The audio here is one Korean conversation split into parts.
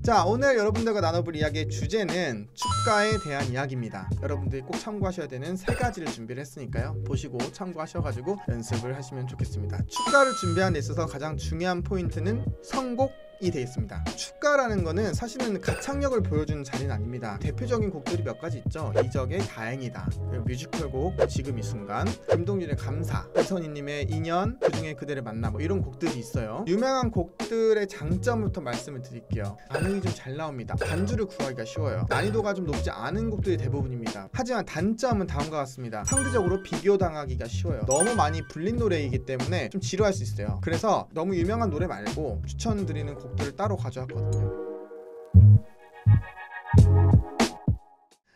자, 오늘 여러분들과 나눠볼 이야기의 주제는 축가에 대한 이야기입니다. 여러분들이 꼭 참고하셔야 되는 3가지를 준비를 했으니까요, 보시고 참고하셔가지고 연습을 하시면 좋겠습니다. 축가를 준비하는 데 있어서 가장 중요한 포인트는 선곡 이 되어 있습니다. 축가라는 거는 사실은 가창력을 보여주는 자리는 아닙니다. 대표적인 곡들이 몇 가지 있죠. 이적의 다행이다, 뮤지컬곡 지금 이 순간, 김동률의 감사, 이선희님의 인연, 그중에 그대를 만나, 뭐 이런 곡들이 있어요. 유명한 곡들의 장점부터 말씀을 드릴게요. 반응이 좀 잘 나옵니다. 반주를 구하기가 쉬워요. 난이도가 좀 높지 않은 곡들이 대부분입니다. 하지만 단점은 다음과 같습니다. 상대적으로 비교당하기가 쉬워요. 너무 많이 불린 노래이기 때문에 좀 지루할 수 있어요. 그래서 너무 유명한 노래 말고 추천드리는 곡들을 따로 가져왔거든요.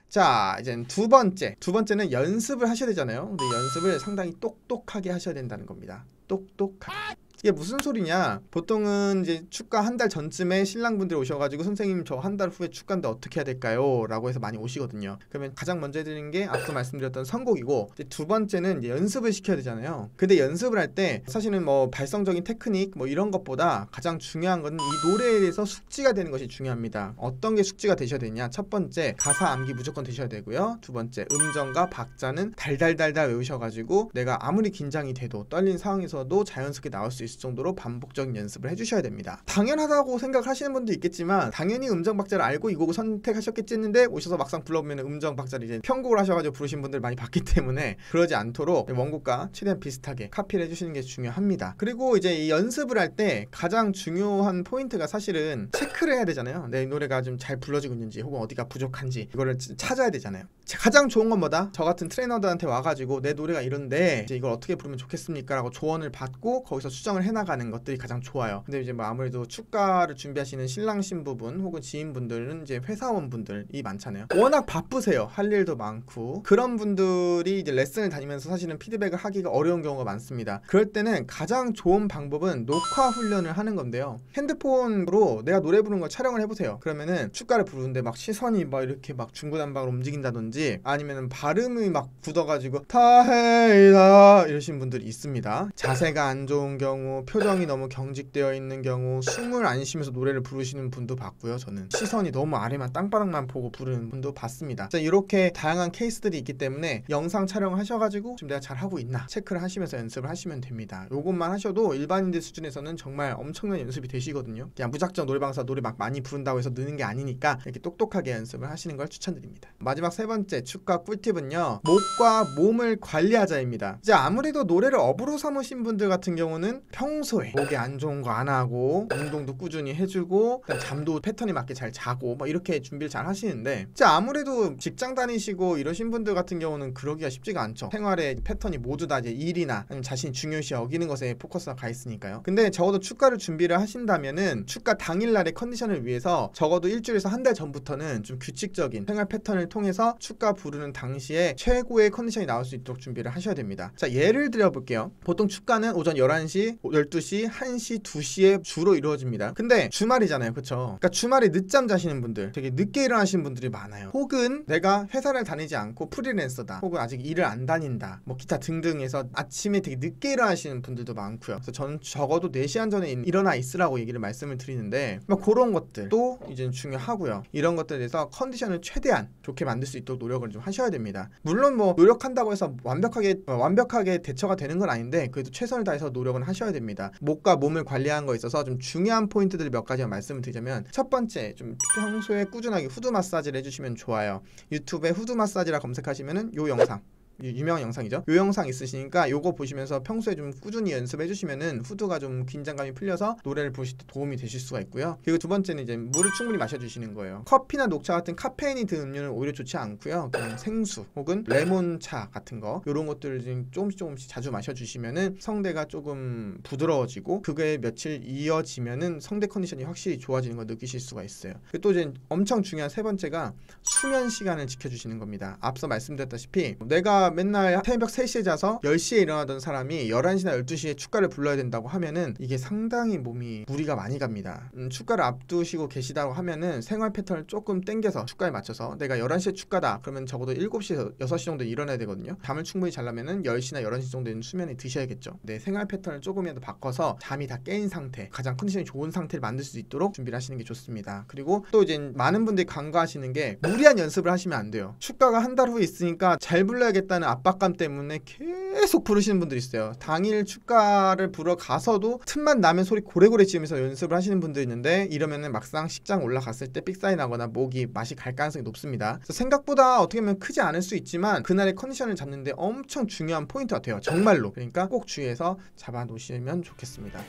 자, 이제 두 번째는 연습을 하셔야 되잖아요. 근데 연습을 상당히 똑똑하게 하셔야 된다는 겁니다. 똑똑하게. 이게 무슨 소리냐, 보통은 이제 축가 한 달 전쯤에 신랑분들이 오셔가지고 선생님 저 한 달 후에 축가인데 어떻게 해야 될까요? 라고 해서 많이 오시거든요. 그러면 가장 먼저 해드리는 게 앞서 말씀드렸던 선곡이고, 이제 두 번째는 이제 연습을 시켜야 되잖아요. 근데 연습을 할 때 사실은 뭐 발성적인 테크닉 뭐 이런 것보다 가장 중요한 건 이 노래에 대해서 숙지가 되는 것이 중요합니다. 어떤 게 숙지가 되셔야 되냐, 첫 번째 가사 암기 무조건 되셔야 되고요. 두 번째 음정과 박자는 달달달달 외우셔가지고 내가 아무리 긴장이 돼도 떨린 상황에서도 자연스럽게 나올 수 있을 정도로 반복적인 연습을 해주셔야 됩니다. 당연하다고 생각하시는 분도 있겠지만 당연히 음정 박자를 알고 이 곡을 선택하셨겠지 했는데 오셔서 막상 불러보면 음정 박자를 이제 편곡을 하셔가지고 부르신 분들 많이 봤기 때문에 그러지 않도록 원곡과 최대한 비슷하게 카피를 해주시는 게 중요합니다. 그리고 이제 이 연습을 할 때 가장 중요한 포인트가 사실은 체크를 해야 되잖아요. 내 노래가 좀 잘 불러지고 있는지 혹은 어디가 부족한지 이거를 찾아야 되잖아요. 가장 좋은 건 뭐다? 저 같은 트레이너들한테 와가지고 내 노래가 이런데 이제 이걸 어떻게 부르면 좋겠습니까? 라고 조언을 받고 거기서 수정을 해나가는 것들이 가장 좋아요. 근데 이제 뭐 아무래도 축가를 준비하시는 신랑 신부분 혹은 지인분들은 이제 회사원분들이 많잖아요. 워낙 바쁘세요. 할 일도 많고. 그런 분들이 이제 레슨을 다니면서 사실은 피드백을 하기가 어려운 경우가 많습니다. 그럴 때는 가장 좋은 방법은 녹화 훈련을 하는 건데요. 핸드폰으로 내가 노래 부르는 걸 촬영을 해보세요. 그러면은 축가를 부르는데 막 시선이 막 이렇게 막 중구난방으로 움직인다든지 아니면 발음이 막 굳어가지고 다헤이다 이러신 분들이 있습니다. 자세가 안 좋은 경우, 표정이 너무 경직되어 있는 경우, 숨을 안 쉬면서 노래를 부르시는 분도 봤고요. 저는 시선이 너무 아래만 땅바닥만 보고 부르는 분도 봤습니다. 자, 이렇게 다양한 케이스들이 있기 때문에 영상 촬영을 하셔가지고 지금 내가 잘하고 있나 체크를 하시면서 연습을 하시면 됩니다. 요것만 하셔도 일반인들 수준에서는 정말 엄청난 연습이 되시거든요. 그냥 무작정 노래방에서 노래 막 많이 부른다고 해서 느는 게 아니니까 이렇게 똑똑하게 연습을 하시는 걸 추천드립니다. 마지막 세 번째 축가 꿀팁은요, 목과 몸을 관리하자입니다. 이제 아무래도 노래를 업으로 삼으신 분들 같은 경우는 평소에 목이 안 좋은 거 안 하고 운동도 꾸준히 해주고 잠도 패턴에 맞게 잘 자고 막 이렇게 준비를 잘 하시는데, 이제 아무래도 직장 다니시고 이러신 분들 같은 경우는 그러기가 쉽지가 않죠. 생활의 패턴이 모두 다 이제 일이나 아니면 자신이 중요시 여기는 것에 포커스가 가 있으니까요. 근데 적어도 축가를 준비를 하신다면은 축가 당일날의 컨디션을 위해서 적어도 일주일에서 한 달 전부터는 좀 규칙적인 생활 패턴을 통해서 축가 부르는 당시에 최고의 컨디션이 나올 수 있도록 준비를 하셔야 됩니다. 자, 예를 들어 볼게요. 보통 축가는 오전 11시, 12시, 1시, 2시에 주로 이루어집니다. 근데 주말이잖아요. 그쵸? 그러니까 주말에 늦잠 자시는 분들, 되게 늦게 일어나시는 분들이 많아요. 혹은 내가 회사를 다니지 않고 프리랜서다, 혹은 아직 일을 안 다닌다, 뭐 기타 등등 해서 아침에 되게 늦게 일어나시는 분들도 많고요. 그래서 저는 적어도 4시간 전에 일어나 있으라고 얘기를 말씀을 드리는데, 뭐 그런 것들도 이제 중요하고요. 이런 것들에 대해서 컨디션을 최대한 좋게 만들 수 있도록 노력을 좀 하셔야 됩니다. 물론 뭐 노력한다고 해서 완벽하게 대처가 되는 건 아닌데 그래도 최선을 다해서 노력은 하셔야 됩니다. 목과 몸을 관리하는 거에 있어서 좀 중요한 포인트들 몇 가지만 말씀을 드리자면, 첫 번째, 좀 평소에 꾸준하게 후두 마사지를 해주시면 좋아요. 유튜브에 후두 마사지라 검색하시면은 요 영상, 유명한 영상이죠. 요 영상 있으시니까 요거 보시면서 평소에 좀 꾸준히 연습해 주시면은 후두가 좀 긴장감이 풀려서 노래를 부르실 때 도움이 되실 수가 있고요. 그리고 두 번째는 이제 물을 충분히 마셔주시는 거예요. 커피나 녹차 같은 카페인이 든 음료는 오히려 좋지 않고요. 그냥 생수 혹은 레몬차 같은 거, 요런 것들을 좀 조금씩 자주 마셔주시면은 성대가 조금 부드러워지고 그게 며칠 이어지면은 성대 컨디션이 확실히 좋아지는 걸 느끼실 수가 있어요. 그리고 또 이제 엄청 중요한 세 번째가 수면 시간을 지켜주시는 겁니다. 앞서 말씀드렸다시피 내가 내가 맨날 새벽 3시에 자서 10시에 일어나던 사람이 11시나 12시에 축가를 불러야 된다고 하면은 이게 상당히 몸이 무리가 많이 갑니다. 축가를 앞두시고 계시다고 하면은 생활 패턴을 조금 땡겨서 축가에 맞춰서 내가 11시에 축가다 그러면 적어도 7시에서 6시 정도 일어나야 되거든요. 잠을 충분히 자려면은 10시나 11시 정도는 수면에 드셔야겠죠. 내 생활 패턴을 조금이라도 바꿔서 잠이 다 깨인 상태, 가장 컨디션이 좋은 상태를 만들 수 있도록 준비를 하시는 게 좋습니다. 그리고 또 이제 많은 분들이 간과하시는 게 무리한 연습을 하시면 안 돼요. 축가가 한 달 후에 있으니까 잘 불러야겠다는 압박감 때문에 계속 부르시는 분들이 있어요. 당일 축가를 부러 가서도 틈만 나면 소리 고래고래 지으면서 연습을 하시는 분들이 있는데 이러면은 막상 식장 올라갔을 때 삑사리 나거나 목이 맛이 갈 가능성이 높습니다. 그래서 생각보다 어떻게 보면 크지 않을 수 있지만 그날의 컨디션을 잡는데 엄청 중요한 포인트가 돼요. 정말로. 그러니까 꼭 주의해서 잡아 놓으시면 좋겠습니다.